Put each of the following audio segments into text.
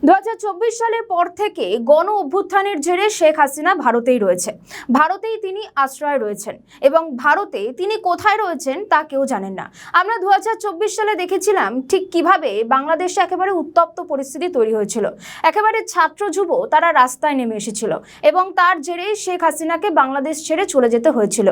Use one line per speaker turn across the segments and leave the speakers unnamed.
2024 সালের পর থেকে গণ অভ্যুত্থানের জেরে শেখ হাসিনা ভারতেই রয়েছে। ভারতেই তিনি আশ্রয় রয়েছেন এবং ভারতে তিনি কোথায় রয়েছেন তা কেউ জানেন না। আমরা 2024 সালে দেখেছিলাম ঠিক কিভাবে বাংলাদেশে একেবারে উত্তপ্ত পরিস্থিতি তৈরি হয়েছিল। একেবারে ছাত্র যুব তারা রাস্তায় নেমে এসেছিল এবং তার জেরেই শেখ হাসিনাকে বাংলাদেশ ছেড়ে চলে যেতে হয়েছিল।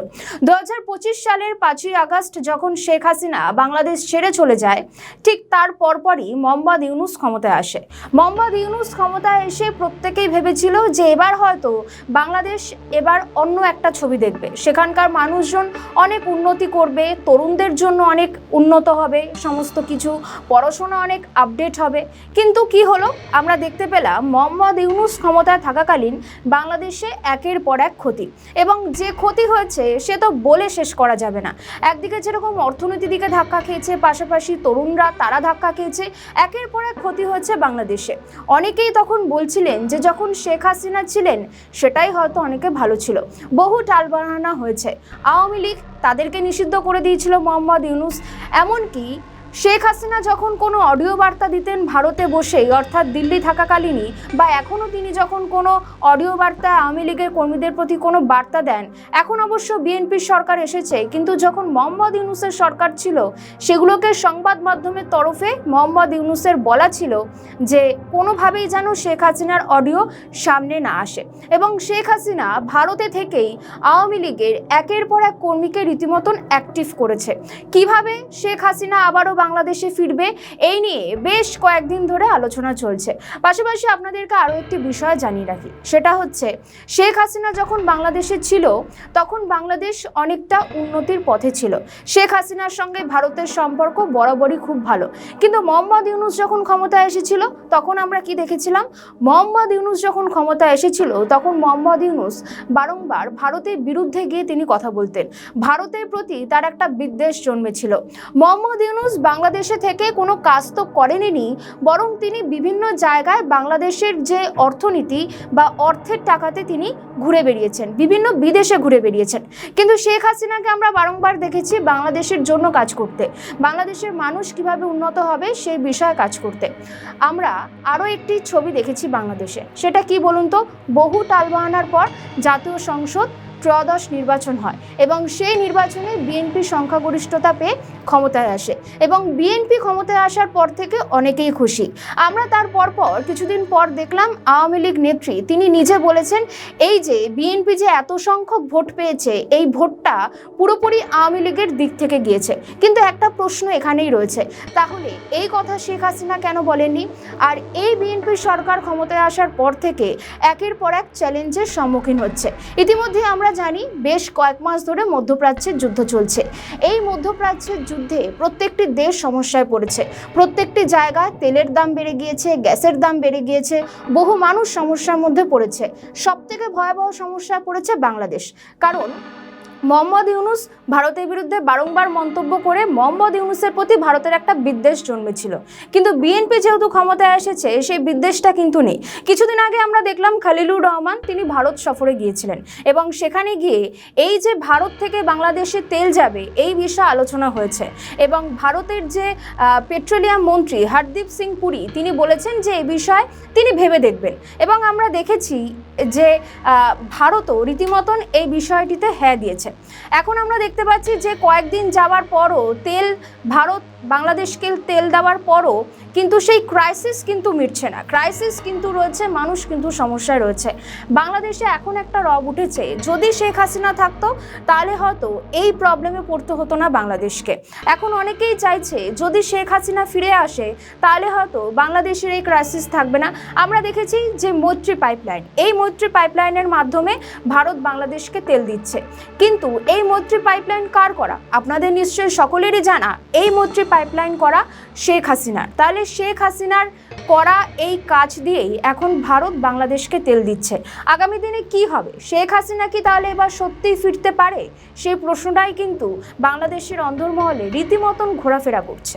2025 সালের 5ই আগস্ট যখন শেখ হাসিনা বাংলাদেশ ছেড়ে চলে যায়, ঠিক তার পরপরই মোহাম্মদ ইউনূস ক্ষমতায় আসে। মোহাম্মদ ইউনূস ক্ষমতায় এসে প্রত্যেকেই ভেবেছিল যে এবার হয়তো বাংলাদেশ এবার অন্য একটা ছবি দেখবে, সেখানকার মানুষজন অনেক উন্নতি করবে, তরুণদের জন্য অনেক উন্নত হবে, সমস্ত কিছু পড়াশোনা অনেক আপডেট হবে। কিন্তু কি হলো, আমরা দেখতে পেলাম মোহাম্মদ ইউনূস ক্ষমতায় থাকাকালীন বাংলাদেশে একের পর এক ক্ষতি, এবং যে ক্ষতি হয়েছে সে তো বলে শেষ করা যাবে না। একদিকে যেরকম অর্থনীতির দিকে ধাক্কা খেয়েছে, পাশাপাশি তরুণরা তারা ধাক্কা খেয়েছে, একের পর এক ক্ষতি হচ্ছে বাংলাদেশে। অনেকেই তখন বলছিলেন যে যখন শেখ হাসিনা ছিলেন সেটাই হয়তো অনেকে ভালো ছিল। বহু টালবাহানা হয়েছে। আওয়ামী লীগ তাদেরকে নিষিদ্ধ করে দিয়েছিল মোহাম্মদ ইউনূস। এমনকি শেখ হাসিনা যখন কোনো অডিও বার্তা দিতেন ভারতে বসেই, অর্থাৎ দিল্লি থাকাকালীনই, বা এখনও তিনি যখন কোনো অডিও বার্তা আওয়ামী লীগের কর্মীদের প্রতি কোনো বার্তা দেন, এখন অবশ্য বিএনপির সরকার এসেছে, কিন্তু যখন মোহাম্মদ ইউনূসের সরকার ছিল সেগুলোকে সংবাদ মাধ্যমের তরফে মোহাম্মদ ইউনূসের বলা ছিল যে কোনোভাবেই যেন শেখ হাসিনার অডিও সামনে না আসে। এবং শেখ হাসিনা ভারতে থেকেই আওয়ামী লীগের একের পর এক কর্মীকে রীতিমতন অ্যাক্টিভ করেছে। কিভাবে শেখ হাসিনা আবারও বাংলাদেশে ফিরবে এই নিয়ে বেশ কয়েকদিন ধরে আলোচনা চলছে। পাশাপাশি আপনাদেরকে আরও একটি বিষয় জানিয়ে রাখি, সেটা হচ্ছে শেখ হাসিনা যখন বাংলাদেশে ছিল তখন বাংলাদেশ অনেকটা উন্নতির পথে ছিল। শেখ হাসিনার সঙ্গে ভারতের সম্পর্ক বরাবরই খুব ভালো। কিন্তু মোহাম্মদ ইউনূস যখন ক্ষমতায় এসেছিল তখন আমরা কি দেখেছিলাম? মোহাম্মদ ইউনূস যখন ক্ষমতায় এসেছিল তখন মোহাম্মদ ইউনূস বারংবার ভারতের বিরুদ্ধে গিয়ে তিনি কথা বলতেন। ভারতের প্রতি তার একটা বিদ্বেষ জন্মেছিল। মোহাম্মদ ইউনূস বাংলাদেশে থেকে কোনো কাজ তো করেনি, বরং তিনি বিভিন্ন জায়গায় বাংলাদেশের যে অর্থনীতি বা অর্থের টাকাতে তিনি ঘুরে বেরিয়েছেন, বিভিন্ন বিদেশে ঘুরে বেরিয়েছেন। কিন্তু শেখ হাসিনাকে আমরা বারংবার দেখেছি বাংলাদেশের জন্য কাজ করতে, বাংলাদেশের মানুষ কিভাবে উন্নত হবে সেই বিষয়ে কাজ করতে। আমরা আরও একটি ছবি দেখেছি বাংলাদেশে, সেটা কি বলুন তো? বহু টালবাহানার পর জাতীয় সংসদ ত্রয়োদশ নির্বাচন হয় এবং সেই নির্বাচনে বিএনপি সংখ্যাগরিষ্ঠতা পেয়ে ক্ষমতায় আসে এবং বিএনপি ক্ষমতায় আসার পর থেকে অনেকেই খুশি। আমরা তার পরপর কিছুদিন পর দেখলাম আওয়ামী লীগ নেত্রী তিনি নিজে বলেছেন এই যে বিএনপি যে এত সংখ্যক ভোট পেয়েছে এই ভোটটা পুরোপুরি আওয়ামী লীগের দিক থেকে গিয়েছে। কিন্তু একটা প্রশ্ন এখানেই রয়েছে, তাহলে এই কথা শেখ হাসিনা কেন বলেননি? আর এই বিএনপি সরকার ক্ষমতায় আসার পর থেকে একের পর এক চ্যালেঞ্জের সম্মুখীন হচ্ছে। ইতিমধ্যে আমরা জানি বেশ কয়েক মাস ধরে মধ্যপ্রাচ্যের যুদ্ধ চলছে। এই মধ্যপ্রাচ্যের যুদ্ধে প্রত্যেকটি দেশ সমস্যায় পড়েছে। প্রত্যেকটি জায়গায় তেলের দাম বেড়ে গিয়েছে, গ্যাসের দাম বেড়ে গিয়েছে, বহু মানুষ সমস্যার মধ্যে পড়েছে। সবথেকে ভয়াবহ সমস্যায় পড়েছে বাংলাদেশ, কারণ মোহাম্মদ ইউনূস ভারতের বিরুদ্ধে বারংবার মন্তব্য করে মোহাম্মদ ইউনূসের প্রতি ভারতের একটা বিদ্বেষ জন্মেছিল। কিন্তু বিএনপি যেহেতু ক্ষমতায় এসেছে সেই বিদ্বেষটা কিন্তু নেই। কিছুদিন আগে আমরা দেখলাম খলিলুর রহমান তিনি ভারত সফরে গিয়েছিলেন এবং সেখানে গিয়ে এই যে ভারত থেকে বাংলাদেশে তেল যাবে এই বিষয়ে আলোচনা হয়েছে এবং ভারতের যে পেট্রোলিয়াম মন্ত্রী হরদীপ সিং পুরী তিনি বলেছেন যে এই বিষয়ে তিনি ভেবে দেখবেন। এবং আমরা দেখেছি যে ভারতও রীতিমতন এই বিষয়টিতে হ্যাঁ দিয়েছে। এখন আমরা দেখতে পাচ্ছি যে কয়েকদিন যাওয়ার পরও ভারত বাংলাদেশকে তেল দেওয়ার পরও কিন্তু সেই ক্রাইসিস কিন্তু মিটছে না, ক্রাইসিস কিন্তু রয়েছে, মানুষ কিন্তু সমস্যায় রয়েছে। বাংলাদেশে এখন একটা রব উঠেছে, যদি শেখ হাসিনা থাকতো তাহলে হয়তো এই প্রবলেমে পড়তে হতো না বাংলাদেশকে। এখন অনেকেই চাইছে যদি শেখ হাসিনা ফিরে আসে তাহলে হয়তো বাংলাদেশের এই ক্রাইসিস থাকবে না। আমরা দেখেছি যে মৈত্রী পাইপলাইন, এই মৈত্রী পাইপলাইনের মাধ্যমে ভারত বাংলাদেশকে তেল দিচ্ছে। কিন্তু এই মৈত্রী পাইপলাইন কার করা? আপনাদের নিশ্চয়ই সকলেরই জানা, এই মৈত্রী পাইপলাইন করা শেখ হাসিনার। তাহলে শেখ হাসিনার করা এই কাজ দিয়েই এখন ভারত বাংলাদেশকে তেল দিচ্ছে। আগামী দিনে কি হবে? শেখ হাসিনা কি তাহলে এবার সত্যিই ফিরতে পারে? সেই প্রশ্নটাই কিন্তু বাংলাদেশের অন্দরমহলে রীতিমতন ঘোরাফেরা করছে।